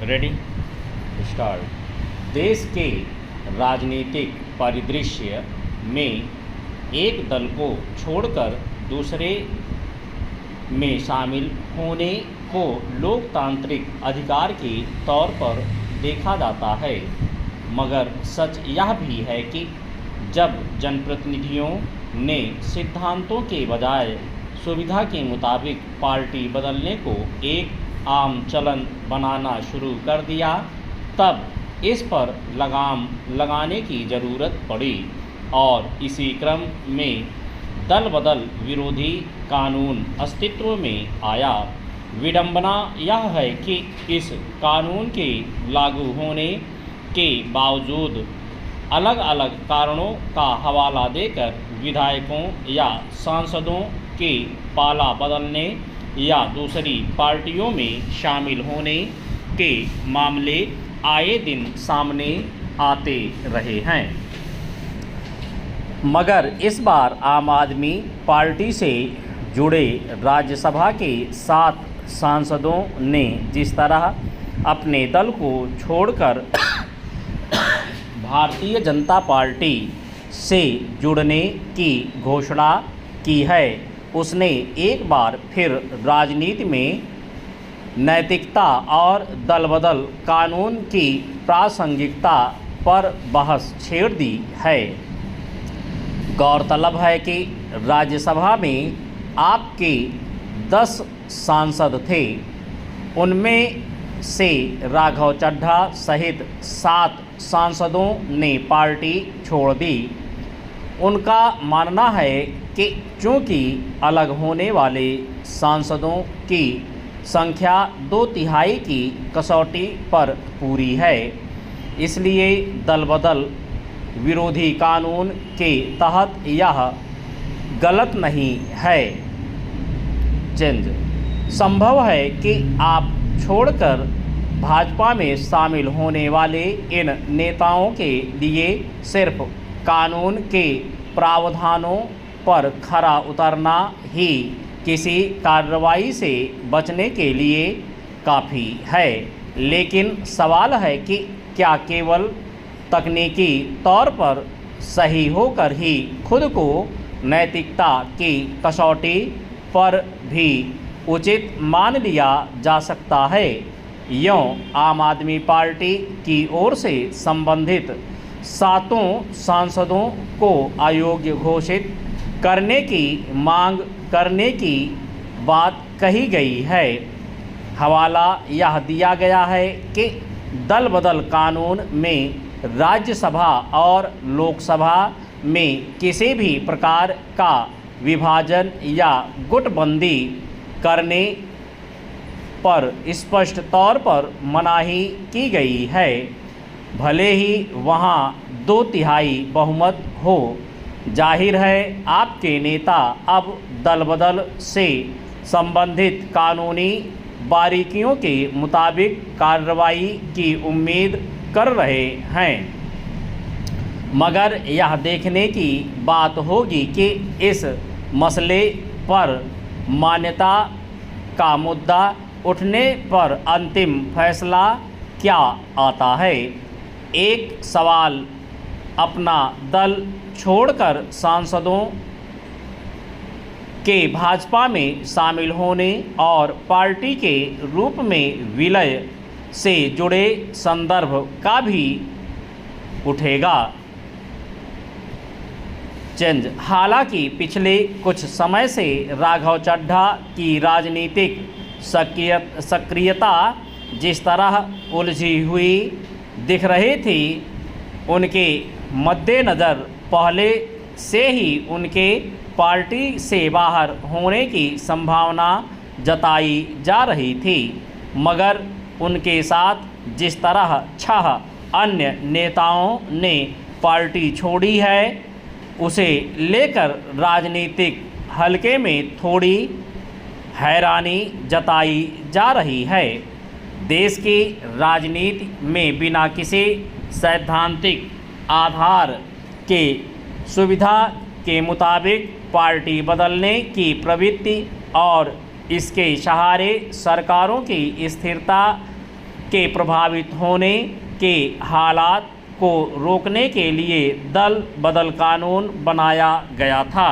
Ready start. देश के राजनीतिक परिदृश्य में एक दल को छोड़कर दूसरे में शामिल होने को लोकतांत्रिक अधिकार के तौर पर देखा जाता है, मगर सच यह भी है कि जब जनप्रतिनिधियों ने सिद्धांतों के बजाय सुविधा के मुताबिक पार्टी बदलने को एक आम चलन बनाना शुरू कर दिया, तब इस पर लगाम लगाने की ज़रूरत पड़ी और इसी क्रम में दल बदल विरोधी कानून अस्तित्व में आया। विडंबना यह है कि इस कानून के लागू होने के बावजूद अलग अलग कारणों का हवाला देकर विधायकों या सांसदों के पाला बदलने या दूसरी पार्टियों में शामिल होने के मामले आए दिन सामने आते रहे हैं। मगर इस बार आम आदमी पार्टी से जुड़े राज्यसभा के 7 सांसदों ने जिस तरह अपने दल को छोड़कर भारतीय जनता पार्टी से जुड़ने की घोषणा की है, उसने एक बार फिर राजनीति में नैतिकता और दल बदल कानून की प्रासंगिकता पर बहस छेड़ दी है। गौरतलब है कि राज्यसभा में आपके 10 सांसद थे, उनमें से राघव चड्ढा सहित 7 सांसदों ने पार्टी छोड़ दी। उनका मानना है कि चूँकि अलग होने वाले सांसदों की संख्या 2/3 की कसौटी पर पूरी है, इसलिए दल बदल विरोधी कानून के तहत यह गलत नहीं है। चेंज संभव है कि आप छोड़कर भाजपा में शामिल होने वाले इन नेताओं के लिए सिर्फ कानून के प्रावधानों पर खरा उतरना ही किसी कार्रवाई से बचने के लिए काफ़ी है, लेकिन सवाल है कि क्या केवल तकनीकी तौर पर सही होकर ही खुद को नैतिकता की कसौटी पर भी उचित मान लिया जा सकता है। यों आम आदमी पार्टी की ओर से संबंधित 7 सांसदों को अयोग्य घोषित करने की मांग करने की बात कही गई है। हवाला यह दिया गया है कि दल बदल कानून में राज्यसभा और लोकसभा में किसी भी प्रकार का विभाजन या गुटबंदी करने पर स्पष्ट तौर पर मनाही की गई है, भले ही वहाँ 2/3 बहुमत हो। जाहिर है आपके नेता अब दल बदल से संबंधित कानूनी बारीकियों के मुताबिक कार्रवाई की उम्मीद कर रहे हैं, मगर यह देखने की बात होगी कि इस मसले पर मान्यता का मुद्दा उठने पर अंतिम फैसला क्या आता है। एक सवाल अपना दल छोड़कर सांसदों के भाजपा में शामिल होने और पार्टी के रूप में विलय से जुड़े संदर्भ का भी उठेगा। चेंज हालांकि पिछले कुछ समय से राघव चड्ढा की राजनीतिक सक्रियता जिस तरह उलझी हुई दिख रही थी, उनके मद्देनज़र पहले से ही उनके पार्टी से बाहर होने की संभावना जताई जा रही थी, मगर उनके साथ जिस तरह 6 अन्य नेताओं ने पार्टी छोड़ी है, उसे लेकर राजनीतिक हलके में थोड़ी हैरानी जताई जा रही है। देश की राजनीति में बिना किसी सैद्धांतिक आधार के सुविधा के मुताबिक पार्टी बदलने की प्रवृत्ति और इसके सहारे सरकारों की स्थिरता के प्रभावित होने के हालात को रोकने के लिए दल बदल कानून बनाया गया था।